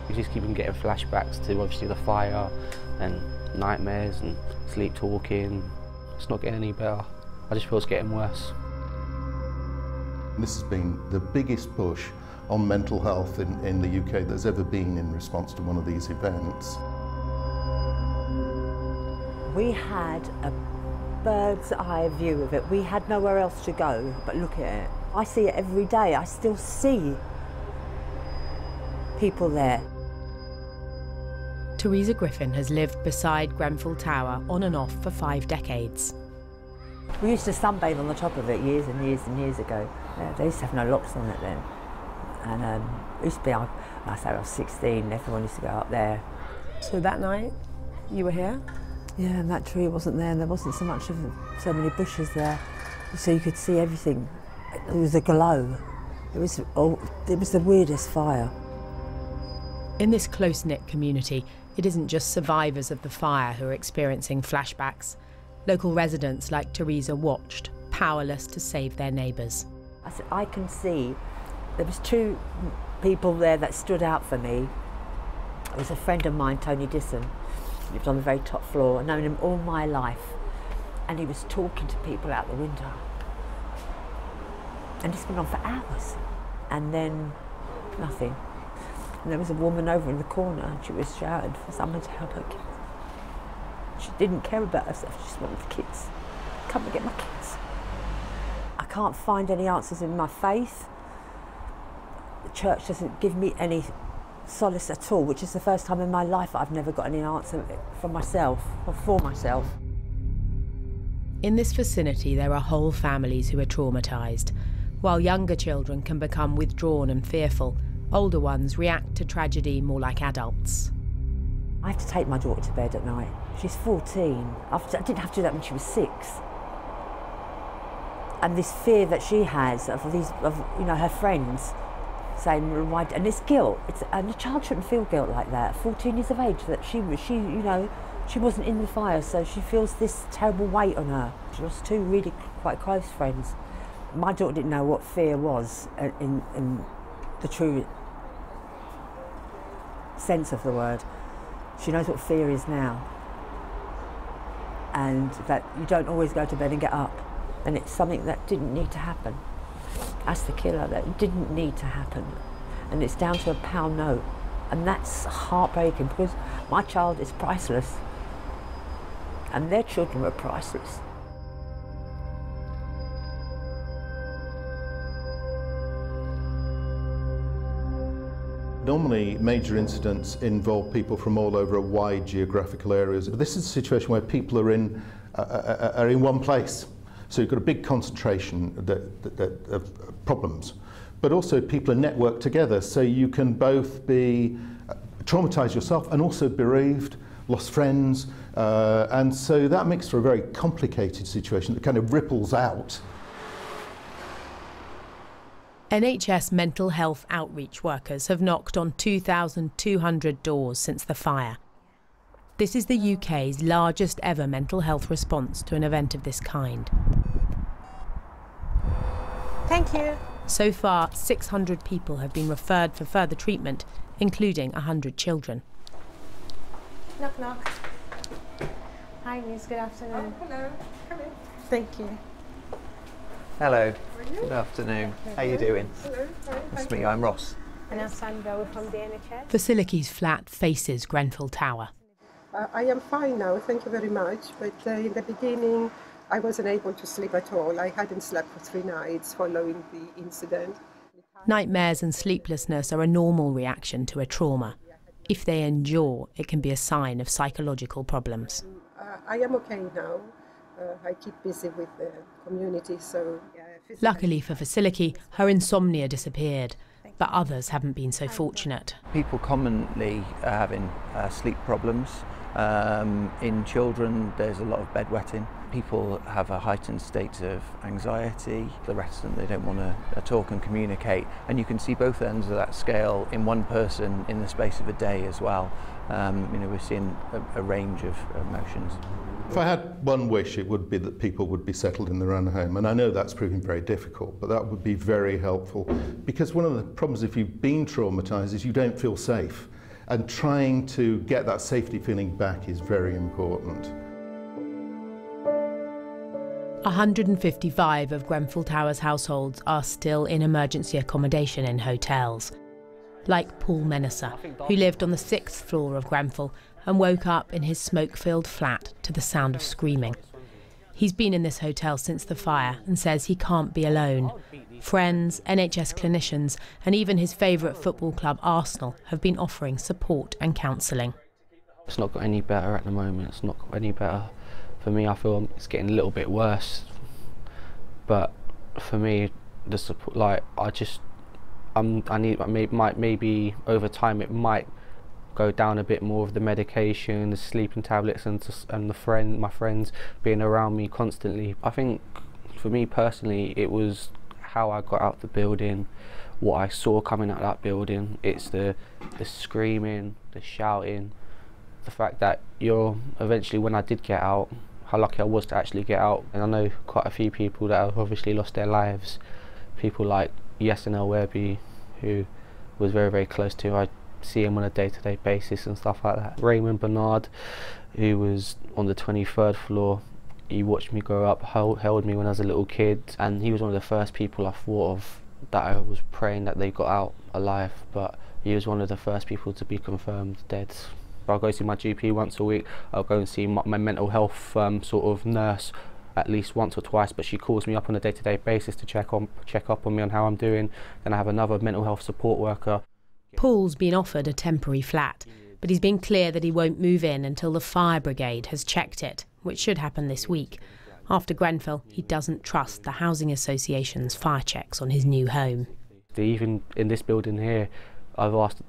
You just keep on getting flashbacks to obviously the fire and nightmares and sleep talking. It's not getting any better. I just feel it's getting worse. This has been the biggest push on mental health in the UK there's ever been in response to one of these events. We had a bird's eye view of it. We had nowhere else to go but look at it. I see it every day. I still see people there. Teresa Griffin has lived beside Grenfell Tower on and off for 5 decades. We used to sunbathe on the top of it years and years and years ago. They used to have no locks on it then. And it used to be, I was 16, everyone used to go up there. So that night, you were here? Yeah, and that tree wasn't there, and there wasn't so many bushes there, so you could see everything. It was a glow. It was the weirdest fire. In this close-knit community, it isn't just survivors of the fire who are experiencing flashbacks. Local residents like Teresa watched, powerless to save their neighbours. I said, I can see. There was 2 people there that stood out for me. It was a friend of mine, Tony Disson. He lived on the very top floor. I've known him all my life. And he was talking to people out the window. And this went on for hours. And then, nothing. And there was a woman over in the corner and she was shouting for someone to help her kids. She didn't care about herself, she just wanted the kids. Come and get my kids. I can't find any answers in my faith. The church doesn't give me any solace at all, which is the first time in my life I've never got any answer from myself or for myself. In this vicinity, there are whole families who are traumatised. While younger children can become withdrawn and fearful, older ones react to tragedy more like adults. I have to take my daughter to bed at night. She's 14. I didn't have to do that when she was 6. And this fear that she has of her friends saying, why, and it's guilt. And a child shouldn't feel guilt like that. 14 years of age, that she wasn't in the fire, so she feels this terrible weight on her. She lost 2 really quite close friends. My daughter didn't know what fear was in the true sense of the word. She knows what fear is now. And that you don't always go to bed and get up. And it's something that didn't need to happen. That's the killer, that didn't need to happen. And it's down to a pound note. And that's heartbreaking because my child is priceless. And their children are priceless. Normally, major incidents involve people from all over a wide geographical areas. But this is a situation where people are in one place. So you've got a big concentration of problems. But also people are networked together, so you can both be traumatised yourself and also bereaved, lost friends. And so that makes for a very complicated situation that kind of ripples out. NHS mental health outreach workers have knocked on 2,200 doors since the fire. This is the UK's largest ever mental health response to an event of this kind. Thank you. So far, 600 people have been referred for further treatment, including 100 children. Knock, knock. Hi, Miss. Good afternoon. Oh, hello. Come in. Thank you. How Hello. are you? Good afternoon. How are you doing? Hello. Hi. Nice to meet you. I'm Ross. And I'm Sandra from the NHS. Vasiliki's flat faces Grenfell Tower. I am fine now, thank you very much. But in the beginning, I wasn't able to sleep at all. I hadn't slept for 3 nights following the incident. Nightmares and sleeplessness are a normal reaction to a trauma. If they endure, it can be a sign of psychological problems. I am okay now. I keep busy with the community, so... Luckily for Vasiliki, her insomnia disappeared, but others haven't been so fortunate. People commonly are having sleep problems. In children, there's a lot of bedwetting. People have a heightened state of anxiety. They're reticent, they don't want to talk and communicate. And you can see both ends of that scale in one person in the space of a day as well. We're seeing a range of emotions. If I had one wish, it would be that people would be settled in their own home. And I know that's proving very difficult, but that would be very helpful. Because one of the problems if you've been traumatised is you don't feel safe. And trying to get that safety feeling back is very important. 155 of Grenfell Tower's households are still in emergency accommodation in hotels. Like Paul Menacer, who lived on the 6th floor of Grenfell and woke up in his smoke-filled flat to the sound of screaming. He's been in this hotel since the fire and says he can't be alone. Friends, NHS clinicians and even his favourite football club Arsenal have been offering support and counselling. It's not got any better at the moment. It's not got any better. For me, I feel it's getting a little bit worse. But for me, the support, like I need maybe over time it might go down a bit more of the medication, the sleeping tablets, and my friends being around me constantly. I think for me personally, it was how I got out the building, what I saw coming out of that building. It's the screaming, the shouting, the fact that you're eventually, when I did get out, how lucky I was to actually get out. And I know quite a few people that have obviously lost their lives. People like Yasin Webby, who was very, very close to. I see him on a day-to-day basis and stuff like that. Raymond Bernard, who was on the 23rd floor, he watched me grow up, held me when I was a little kid, and he was one of the first people I thought of that I was praying that they got out alive, but he was one of the first people to be confirmed dead. I'll go see my GP once a week. I'll go and see my mental health sort of nurse at least once or twice, but she calls me up on a day-to-day basis to check up on me on how I'm doing. Then I have another mental health support worker. Paul's been offered a temporary flat, but he's been clear that he won't move in until the fire brigade has checked it, which should happen this week. After Grenfell, he doesn't trust the housing association's fire checks on his new home. Even in this building here, I've asked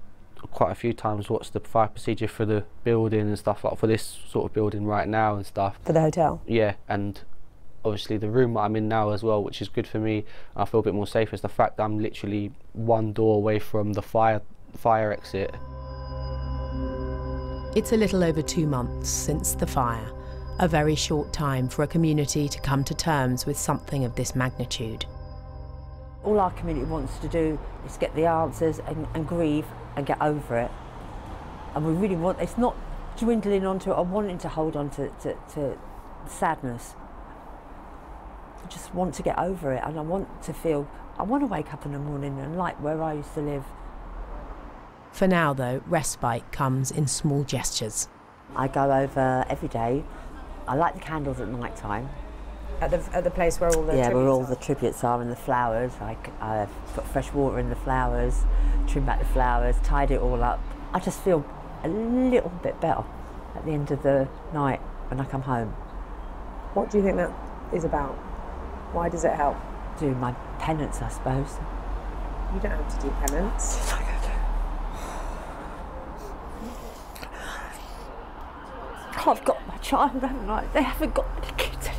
quite a few times what's the fire procedure for the building and stuff, like for this sort of building right now and stuff. For the hotel? Yeah, and obviously the room that I'm in now as well, which is good for me, I feel a bit more safe, is the fact that I'm literally one door away from the fire exit. It's a little over 2 months since the fire, a very short time for a community to come to terms with something of this magnitude. All our community wants to do is get the answers and grieve and get over it. And we really want, it's not dwindling onto it or wanting to hold on to sadness. I just want to get over it, and I want to wake up in the morning and like where I used to live. For now, though, respite comes in small gestures. I go over every day. I light the candles at night time. At the place where all the tributes where all are. the tributes are and the flowers. I put fresh water in the flowers, trim back the flowers, tidy it all up. I just feel a little bit better at the end of the night when I come home. What do you think that is about? Why does it help? Do my penance, I suppose. You don't have to do penance. I've got my child, haven't I? They haven't got any kids.